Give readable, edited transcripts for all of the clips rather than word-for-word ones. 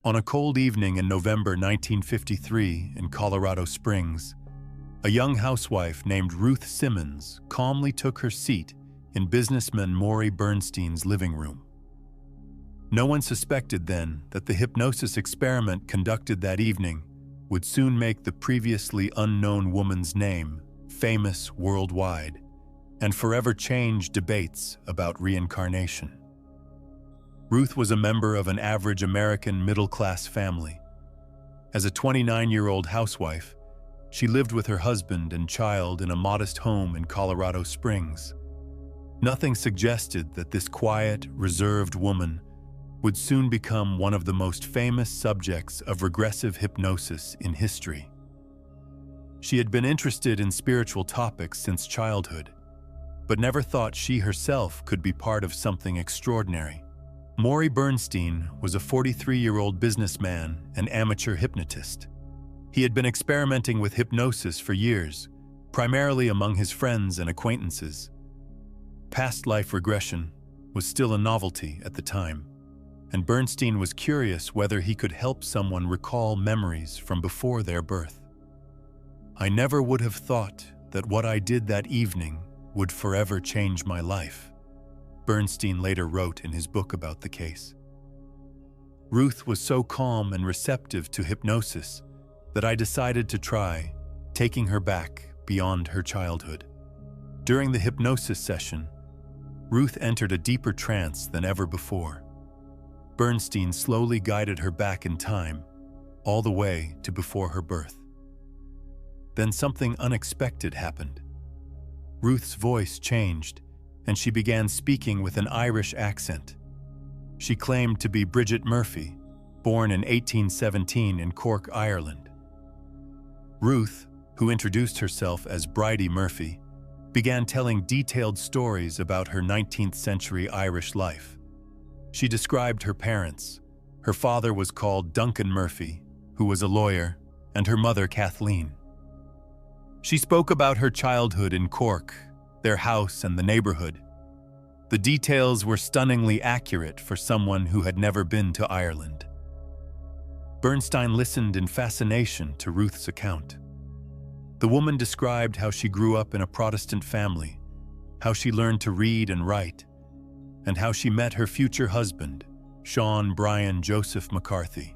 On a cold evening in November 1953 in Colorado Springs, a young housewife named Ruth Simmons calmly took her seat in businessman Morey Bernstein's living room. No one suspected then that the hypnosis experiment conducted that evening would soon make the previously unknown woman's name famous worldwide and forever change debates about reincarnation. Ruth was a member of an average American middle-class family. As a 29-year-old housewife, she lived with her husband and child in a modest home in Colorado Springs. Nothing suggested that this quiet, reserved woman would soon become one of the most famous subjects of regressive hypnosis in history. She had been interested in spiritual topics since childhood, but never thought she herself could be part of something extraordinary. Morey Bernstein was a 43-year-old businessman and amateur hypnotist. He had been experimenting with hypnosis for years, primarily among his friends and acquaintances. Past life regression was still a novelty at the time, and Bernstein was curious whether he could help someone recall memories from before their birth. "I never would have thought that what I did that evening would forever change my life," Bernstein later wrote in his book about the case. "Ruth was so calm and receptive to hypnosis that I decided to try, taking her back beyond her childhood. During the hypnosis session, Ruth entered a deeper trance than ever before. Bernstein slowly guided her back in time, all the way to before her birth. Then something unexpected happened. Ruth's voice changed, and she began speaking with an Irish accent. She claimed to be Bridget Murphy, born in 1817 in Cork, Ireland. Ruth, who introduced herself as Bridey Murphy, began telling detailed stories about her 19th-century Irish life. She described her parents. Her father was called Duncan Murphy, who was a lawyer, and her mother Kathleen. She spoke about her childhood in Cork, their house and the neighborhood. The details were stunningly accurate for someone who had never been to Ireland. Bernstein listened in fascination to Ruth's account. The woman described how she grew up in a Protestant family, how she learned to read and write, and how she met her future husband, Sean Brian Joseph McCarthy.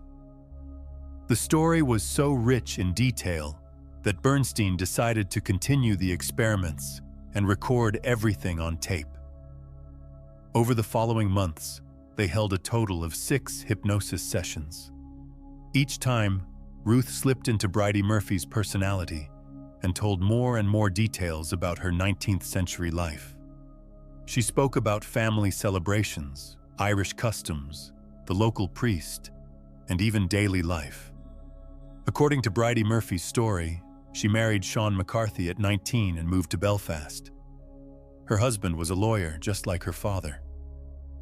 The story was so rich in detail that Bernstein decided to continue the experiments and record everything on tape. Over the following months, they held a total of 6 hypnosis sessions. Each time, Ruth slipped into Bridie Murphy's personality and told more and more details about her 19th-century life. She spoke about family celebrations, Irish customs, the local priest, and even daily life. According to Bridie Murphy's story, she married Sean McCarthy at 19 and moved to Belfast. Her husband was a lawyer, just like her father.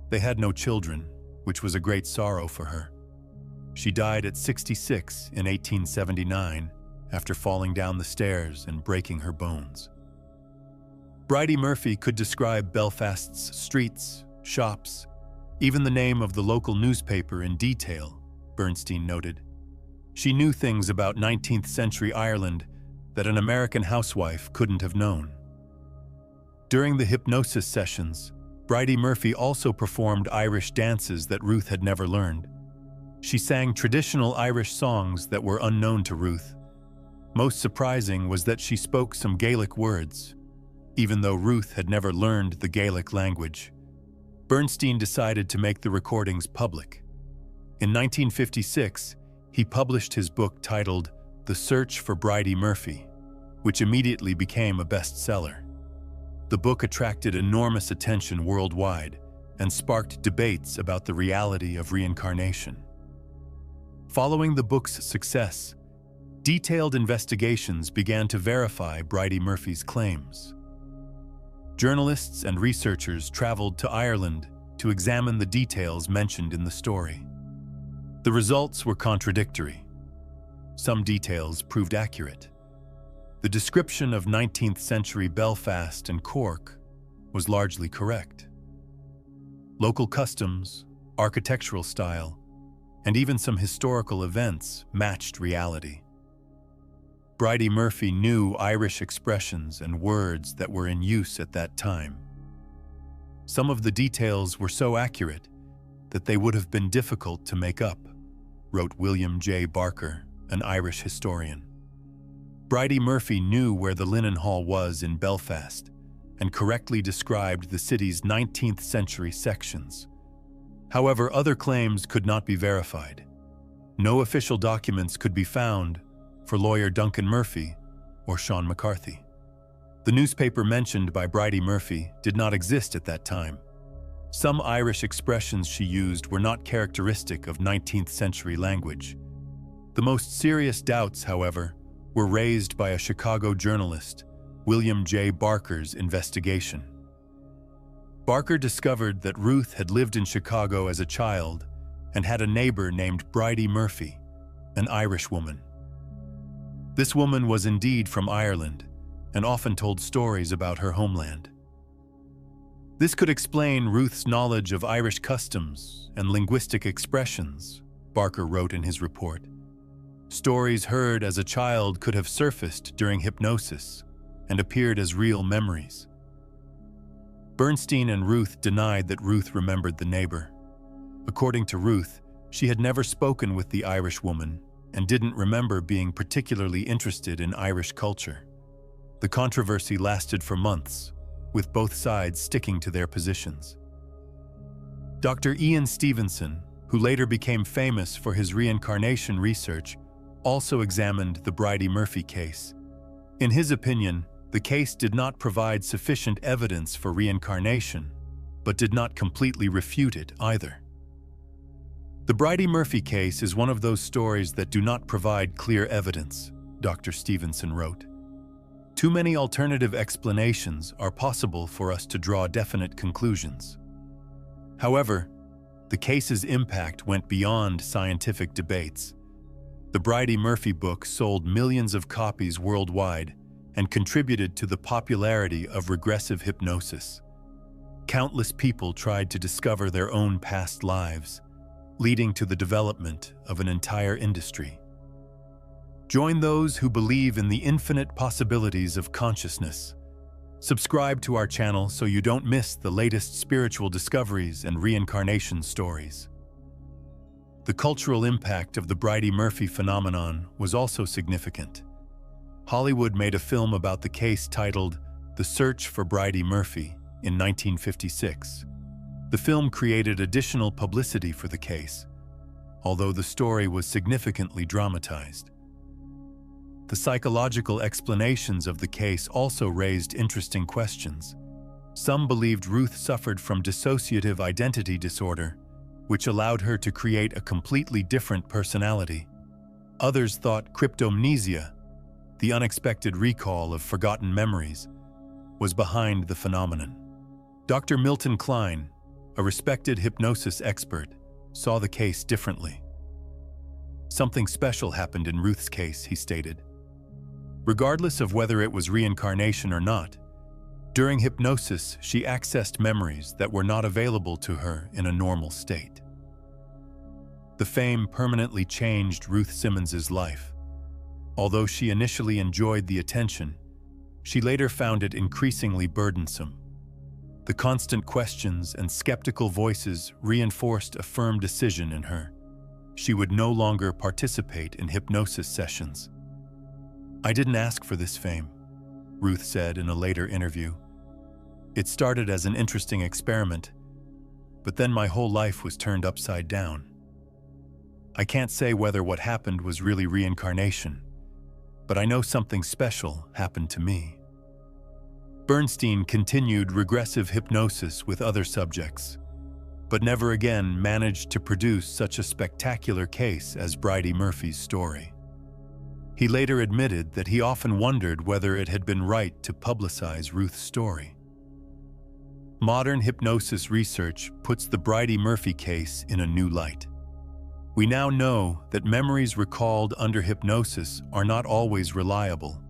They had no children, which was a great sorrow for her. She died at 66 in 1879 after falling down the stairs and breaking her bones. Bridie Murphy could describe Belfast's streets, shops, even the name of the local newspaper in detail, Bernstein noted. She knew things about 19th-century Ireland that an American housewife couldn't have known. During the hypnosis sessions, Bridie Murphy also performed Irish dances that Ruth had never learned. She sang traditional Irish songs that were unknown to Ruth. Most surprising was that she spoke some Gaelic words, even though Ruth had never learned the Gaelic language. Bernstein decided to make the recordings public. In 1956, he published his book titled The Search for Bridie Murphy, which immediately became a bestseller. The book attracted enormous attention worldwide and sparked debates about the reality of reincarnation. Following the book's success, detailed investigations began to verify Bridie Murphy's claims. Journalists and researchers traveled to Ireland to examine the details mentioned in the story. The results were contradictory. Some details proved accurate. The description of 19th-century Belfast and Cork was largely correct. Local customs, architectural style, and even some historical events matched reality. Bridie Murphy knew Irish expressions and words that were in use at that time. Some of the details were so accurate that they would have been difficult to make up, wrote William J. Barker, an Irish historian. Bridie Murphy knew where the Linen Hall was in Belfast and correctly described the city's 19th-century sections. However, other claims could not be verified. No official documents could be found for lawyer Duncan Murphy or Sean McCarthy. The newspaper mentioned by Bridie Murphy did not exist at that time. Some Irish expressions she used were not characteristic of 19th-century language. The most serious doubts, however, were raised by a Chicago journalist, William J. Barker's investigation. Barker discovered that Ruth had lived in Chicago as a child and had a neighbor named Bridey Murphy, an Irish woman. This woman was indeed from Ireland and often told stories about her homeland. This could explain Ruth's knowledge of Irish customs and linguistic expressions, Barker wrote in his report. Stories heard as a child could have surfaced during hypnosis and appeared as real memories. Bernstein and Ruth denied that Ruth remembered the neighbor. According to Ruth, she had never spoken with the Irish woman and didn't remember being particularly interested in Irish culture. The controversy lasted for months, with both sides sticking to their positions. Dr. Ian Stevenson, who later became famous for his reincarnation research, also examined the Bridey Murphy case. In his opinion, the case did not provide sufficient evidence for reincarnation, but did not completely refute it either. The Bridey Murphy case is one of those stories that do not provide clear evidence, Dr. Stevenson wrote. Too many alternative explanations are possible for us to draw definite conclusions. However, the case's impact went beyond scientific debates. The Bridey Murphy book sold millions of copies worldwide and contributed to the popularity of regressive hypnosis. Countless people tried to discover their own past lives, leading to the development of an entire industry. Join those who believe in the infinite possibilities of consciousness. Subscribe to our channel so you don't miss the latest spiritual discoveries and reincarnation stories. The cultural impact of the Bridey Murphy phenomenon was also significant. Hollywood made a film about the case titled The Search for Bridey Murphy in 1956. The film created additional publicity for the case, although the story was significantly dramatized. The psychological explanations of the case also raised interesting questions. Some believed Ruth suffered from dissociative identity disorder, which allowed her to create a completely different personality. Others thought cryptomnesia, the unexpected recall of forgotten memories, was behind the phenomenon. Dr. Milton Klein, a respected hypnosis expert, saw the case differently. Something special happened in Ruth's case, he stated. Regardless of whether it was reincarnation or not, during hypnosis she accessed memories that were not available to her in a normal state. The fame permanently changed Ruth Simmons's life. Although she initially enjoyed the attention, she later found it increasingly burdensome. The constant questions and skeptical voices reinforced a firm decision in her. She would no longer participate in hypnosis sessions. "I didn't ask for this fame," Ruth said in a later interview. "It started as an interesting experiment, but then my whole life was turned upside down. I can't say whether what happened was really reincarnation, but I know something special happened to me." Bernstein continued regressive hypnosis with other subjects, but never again managed to produce such a spectacular case as Bridey Murphy's story. He later admitted that he often wondered whether it had been right to publicize Ruth's story. Modern hypnosis research puts the Bridey Murphy case in a new light. We now know that memories recalled under hypnosis are not always reliable.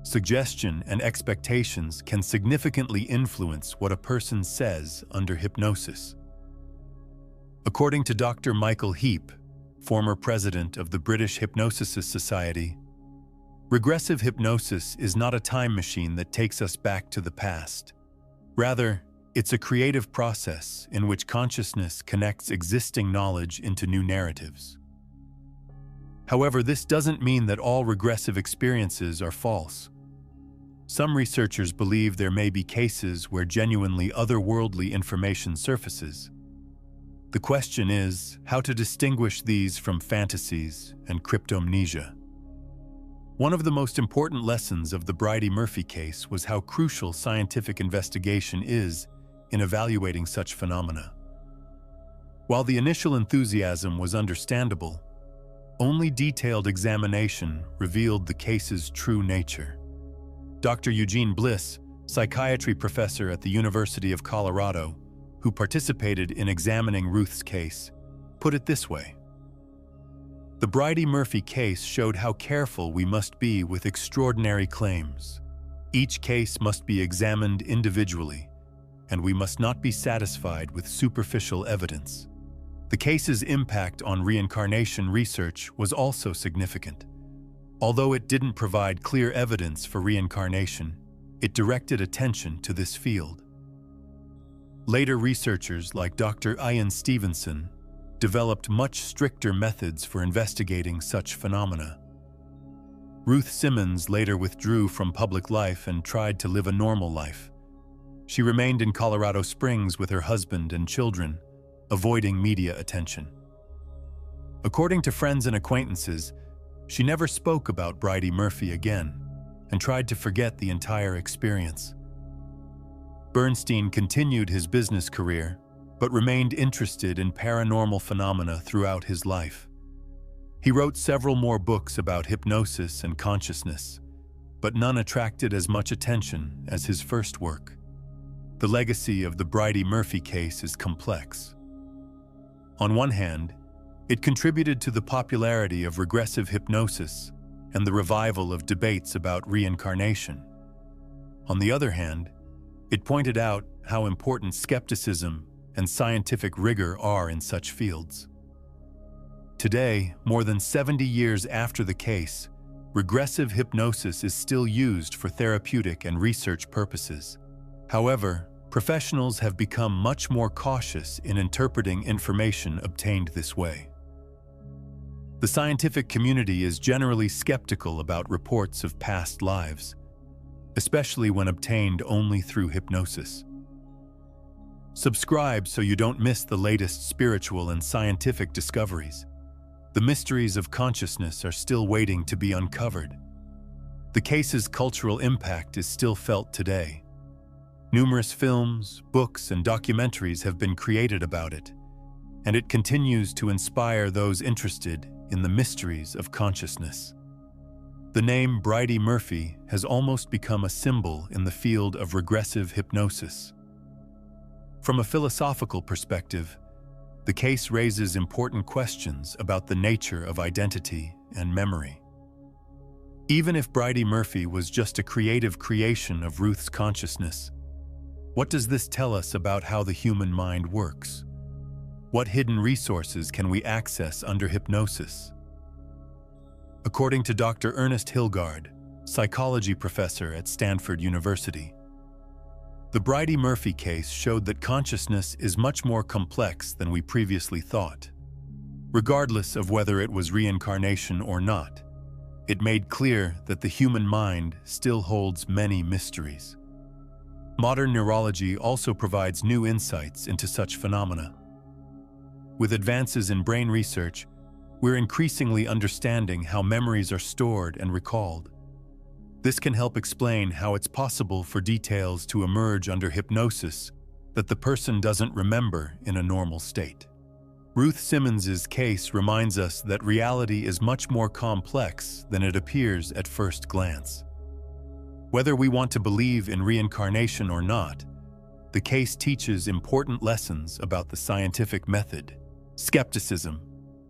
Suggestion and expectations can significantly influence what a person says under hypnosis. According to Dr. Michael Heap, former president of the British Hypnosis Society. Regressive hypnosis is not a time machine that takes us back to the past. Rather, it's a creative process in which consciousness connects existing knowledge into new narratives. However, this doesn't mean that all regressive experiences are false. Some researchers believe there may be cases where genuinely otherworldly information surfaces. The question is how to distinguish these from fantasies and cryptomnesia. One of the most important lessons of the Bridey Murphy case was how crucial scientific investigation is in evaluating such phenomena. While the initial enthusiasm was understandable, only detailed examination revealed the case's true nature. Dr. Eugene Bliss, psychiatry professor at the University of Colorado, who participated in examining Ruth's case, put it this way: "The Bridey Murphy case showed how careful we must be with extraordinary claims. Each case must be examined individually, and we must not be satisfied with superficial evidence." The case's impact on reincarnation research was also significant. Although it didn't provide clear evidence for reincarnation, it directed attention to this field. Later researchers like Dr. Ian Stevenson developed much stricter methods for investigating such phenomena. Ruth Simmons later withdrew from public life and tried to live a normal life. She remained in Colorado Springs with her husband and children, avoiding media attention. According to friends and acquaintances, she never spoke about Bridey Murphy again and tried to forget the entire experience. Bernstein continued his business career, but remained interested in paranormal phenomena throughout his life. He wrote several more books about hypnosis and consciousness, but none attracted as much attention as his first work. The legacy of the Bridey Murphy case is complex. On one hand, it contributed to the popularity of regressive hypnosis and the revival of debates about reincarnation. On the other hand, it pointed out how important skepticism and scientific rigor are in such fields. Today, more than 70 years after the case, regressive hypnosis is still used for therapeutic and research purposes. However, professionals have become much more cautious in interpreting information obtained this way. The scientific community is generally skeptical about reports of past lives, especially when obtained only through hypnosis. Subscribe so you don't miss the latest spiritual and scientific discoveries. The mysteries of consciousness are still waiting to be uncovered. The case's cultural impact is still felt today. Numerous films, books, and documentaries have been created about it, and it continues to inspire those interested in the mysteries of consciousness. The name Bridey Murphy has almost become a symbol in the field of regressive hypnosis. From a philosophical perspective, the case raises important questions about the nature of identity and memory. Even if Bridey Murphy was just a creative creation of Ruth's consciousness, what does this tell us about how the human mind works? What hidden resources can we access under hypnosis? According to Dr. Ernest Hilgard, psychology professor at Stanford University, the Bridey Murphy case showed that consciousness is much more complex than we previously thought. Regardless of whether it was reincarnation or not, it made clear that the human mind still holds many mysteries. Modern neurology also provides new insights into such phenomena. With advances in brain research, we're increasingly understanding how memories are stored and recalled. This can help explain how it's possible for details to emerge under hypnosis that the person doesn't remember in a normal state. Ruth Simmons' case reminds us that reality is much more complex than it appears at first glance. Whether we want to believe in reincarnation or not, the case teaches important lessons about the scientific method, skepticism,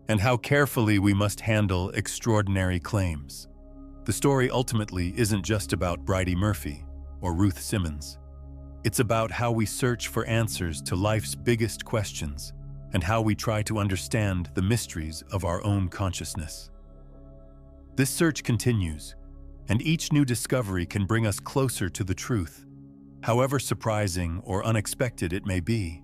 and how carefully we must handle extraordinary claims. The story ultimately isn't just about Bridey Murphy or Ruth Simmons. It's about how we search for answers to life's biggest questions and how we try to understand the mysteries of our own consciousness. This search continues, and each new discovery can bring us closer to the truth, however surprising or unexpected it may be.